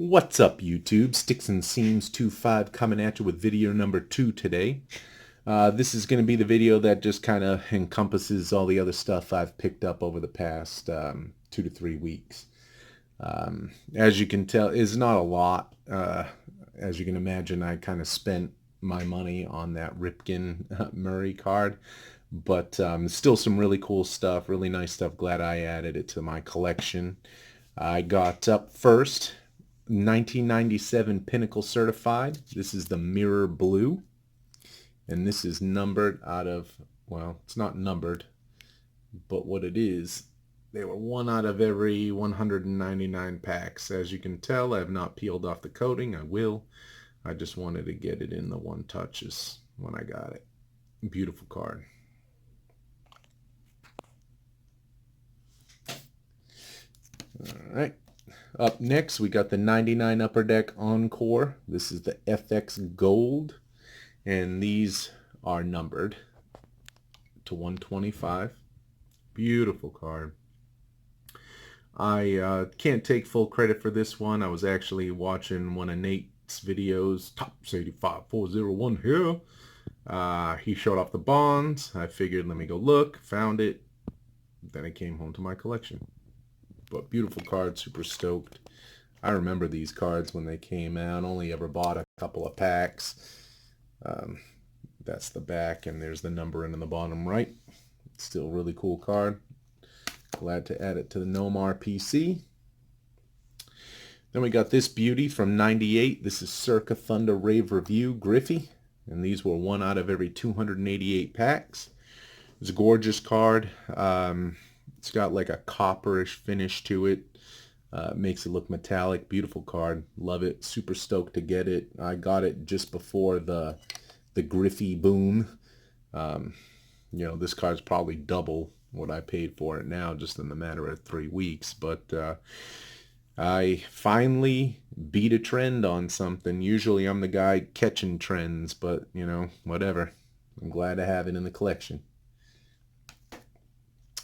What's up, YouTube? Sticks and Seams 25 coming at you with video number 2 today. This is going to be the video that just kind of encompasses all the other stuff I've picked up over the past 2 to 3 weeks. As you can tell, it's not a lot. As you can imagine, I kind of spent my money on that Ripken Murray card, but still some really cool stuff, really nice stuff. Glad I added it to my collection. I got up first 1997 Pinnacle certified. This is the mirror blue, and this is numbered out of, well, it's not numbered, but what it is, they were one out of every 199 packs. As you can tell, I have not peeled off the coating. I will. I just wanted to get it in the one touches when I got it. Beautiful card. All right. Up next, we got the 99 Upper Deck Encore. This is the FX Gold, and these are numbered to 125. Beautiful card. I can't take full credit for this one. I was actually watching one of Nate's videos, Tops 85401 here. He showed off the bonds. I figured, let me go look, found it. Then it came home to my collection. But beautiful card, super stoked. I remember these cards when they came out. Only ever bought a couple of packs. That's the back, and there's the number in the bottom right. Still really cool card. Glad to add it to the Nomar PC. Then we got this beauty from 98. This is Circa Thunder Rave Review Griffey. And these were one out of every 288 packs. It's a gorgeous card. It's got like a copperish finish to it. Makes it look metallic. Beautiful card. Love it. Super stoked to get it. I got it just before the Griffey boom. You know, this card's probably double what I paid for it now, just in the matter of 3 weeks. But I finally beat a trend on something. Usually I'm the guy catching trends, but you know, whatever. I'm glad to have it in the collection.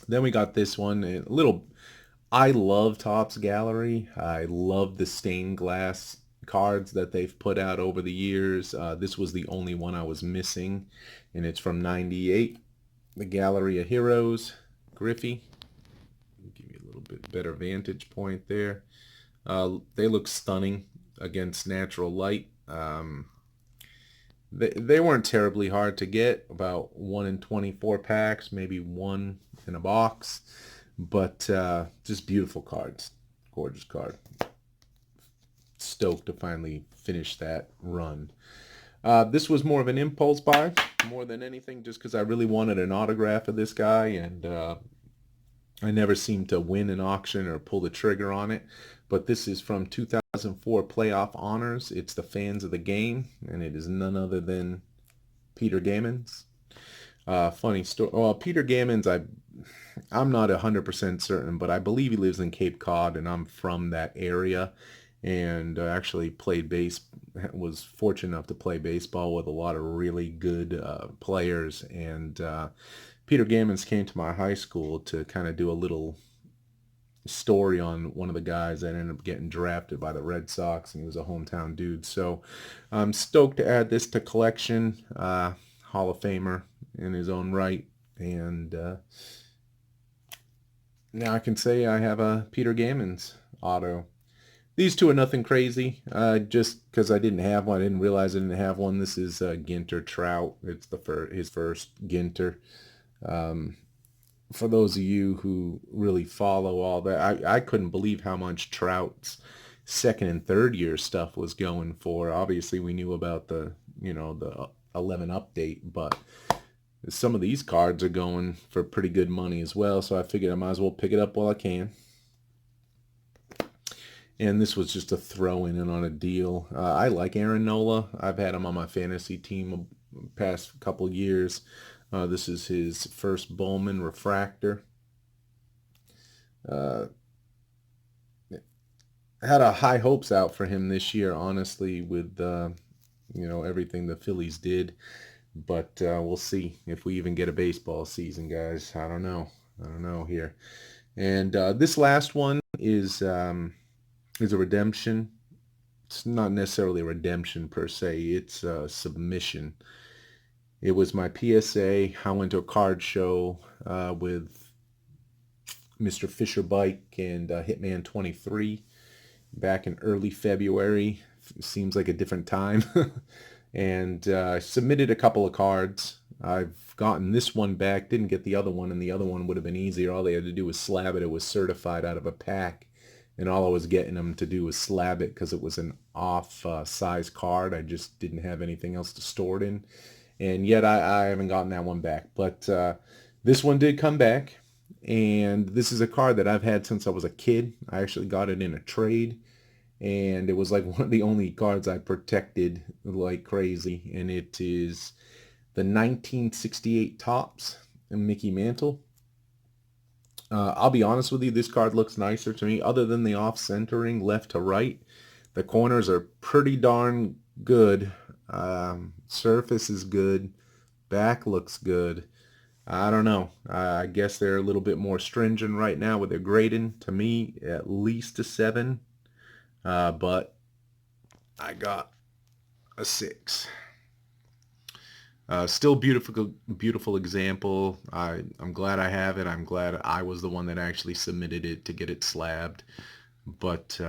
Then we got this one, a little, I love Topps Gallery. I love the stained glass cards that they've put out over the years. This was the only one I was missing, and it's from 98. The Gallery of Heroes, Griffey. Give you a little bit better vantage point there. They look stunning against natural light. They weren't terribly hard to get, about 1 in 24 packs, maybe 1 in a box, but just beautiful cards. Gorgeous card. Stoked to finally finish that run. This was more of an impulse buy, more than anything, just because I really wanted an autograph of this guy, and I never seemed to win an auction or pull the trigger on it. But this is from 2004 Playoff Honors. It's the Fans of the Game, and it is none other than Peter Gammons. Funny story. Well, Peter Gammons, I'm not 100% certain, but I believe he lives in Cape Cod, and I'm from that area. And actually was fortunate enough to play baseball with a lot of really good players. And Peter Gammons came to my high school to kind of do a little story on one of the guys that ended up getting drafted by the Red Sox, and he was a hometown dude. So I'm stoked to add this to collection. Hall of Famer in his own right, and now I can say I have a Peter Gammons auto. These two are nothing crazy, just because I didn't have one. I didn't realize I didn't have one. This is Ginter Trout. It's his first Ginter. For those of you who really follow all that, I couldn't believe how much Trout's second and third year stuff was going for. Obviously, we knew about the 11 update, but some of these cards are going for pretty good money as well, so I figured I might as well pick it up while I can. And this was just a throw-in and on a deal. I like Aaron Nola. I've had him on my fantasy team the past couple years. This is his first Bowman refractor. Had a high hopes out for him this year, honestly, with everything the Phillies did. But we'll see if we even get a baseball season, guys. I don't know here. And this last one is a redemption. it's not necessarily redemption per se. It's submission. It was my PSA. I went to a card show with Mr. Fisher Bike and Hitman 23 back in early February. Seems like a different time. And I submitted a couple of cards. I've gotten this one back, didn't get the other one, and the other one would have been easier. All they had to do was slab it. It was certified out of a pack, and all I was getting them to do was slab it because it was an off size card. I just didn't have anything else to store it in, and yet I haven't gotten that one back. But this one did come back, and this is a card that I've had since I was a kid. I actually got it in a trade, and it was like one of the only cards I protected like crazy, and it is the 1968 Topps and Mickey Mantle. I'll be honest with you, this card looks nicer to me. Other than the off-centering left to right, the corners are pretty darn good. Surface is good. Back looks good. I don't know. I guess they're a little bit more stringent right now with their grading. To me, at least a 7. But I got a 6. Still beautiful example. I'm glad I have it. I'm glad I was the one that actually submitted it to get it slabbed. But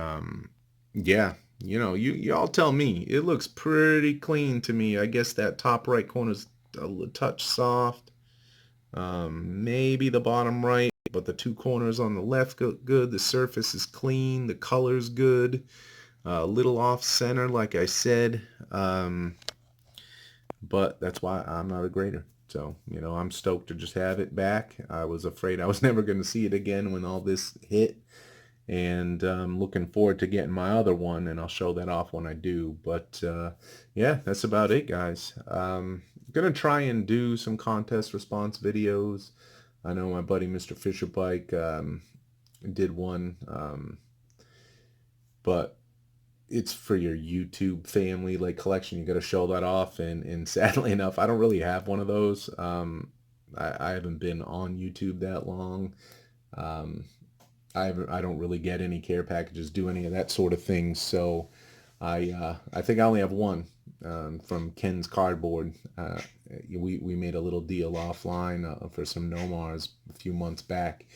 yeah, you know, y'all tell me. It looks pretty clean to me. I guess that top right corner's a touch soft. Maybe the bottom right, but the two corners on the left go good. The surface is clean. The color's good. A little off center, like I said. But that's why I'm not a grader. So, you know, I'm stoked to just have it back. I was afraid I was never going to see it again when all this hit. And I'm looking forward to getting my other one, and I'll show that off when I do. But, yeah, that's about it, guys. I'm going to try and do some contest response videos. I know my buddy Mr. Fisher Bike did one, but it's for your YouTube family like collection. You got to show that off, and sadly enough, I don't really have one of those. I haven't been on YouTube that long. I don't really get any care packages, do any of that sort of thing. So I think I only have one from Ken's Cardboard. We made a little deal offline for some Nomars a few months back.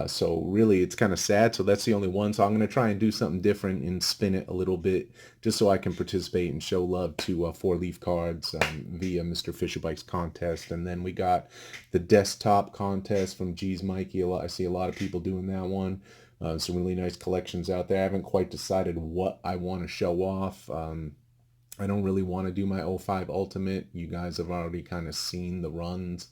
So really it's kind of sad. So that's the only one. So I'm going to try and do something different and spin it a little bit just so I can participate and show love to 4-leaf cards via Mr. Fisher Bike's contest. And then we got the desktop contest from G's Mikey. I see a lot of people doing that one. Some really nice collections out there. I haven't quite decided what I want to show off. I don't really want to do my 05 Ultimate. You guys have already kind of seen the runs.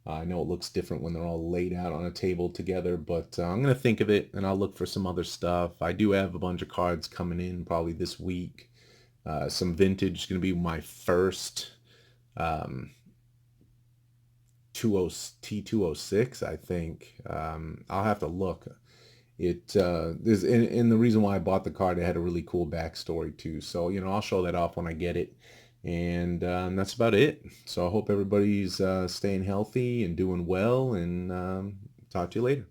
I know it looks different when they're all laid out on a table together, but I'm going to think of it, and I'll look for some other stuff. I do have a bunch of cards coming in probably this week. Some vintage is going to be my first T206, I think. I'll have to look. It is, and the reason why I bought the card, it had a really cool backstory too. So, you know, I'll show that off when I get it. And that's about it. So I hope everybody's staying healthy and doing well, and talk to you later.